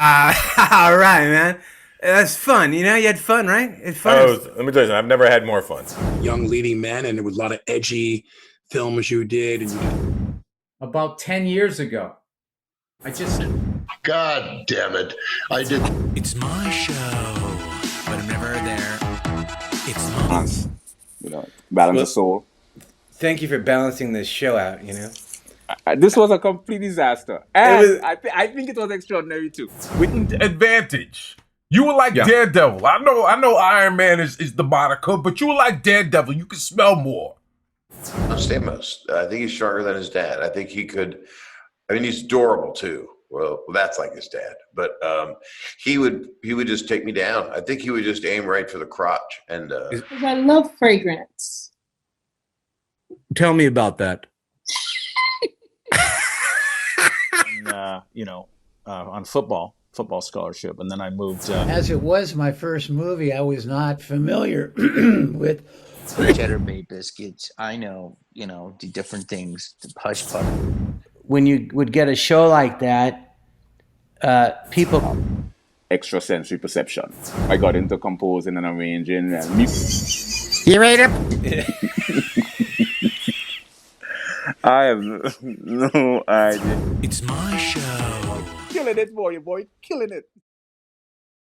All right, man. That's fun. You know, you had fun, right? It's fun. Oh, let me tell you something. I've never had more fun. Young leading men, and there was a lot of edgy films you did. And you did. About 10 years ago. God damn it. I did. It's my show, but I'm never there. It's mine. You know, balance the soul. Thank you for balancing this show out, you know. This was a complete disaster. And I think it was extraordinary too. With advantage. You were like Daredevil. I know Iron Man is the moniker, but you were like Daredevil. You could smell more. Stamos. I think he's stronger than his dad. I think he could. I mean, he's adorable too. Well, that's like his dad. But he would just take me down. I think he would just aim right for the crotch. And I love fragrance. Tell me about that. And, on football scholarship, and then I moved. As it was my first movie, I was not familiar with Cheddar Bay biscuits. I know, the different things, the hush puppy. when you would get a show like that, people. Extrasensory perception. I got into composing and arranging and You ready? I have no idea. It's my show. Killing it, boy, killing it.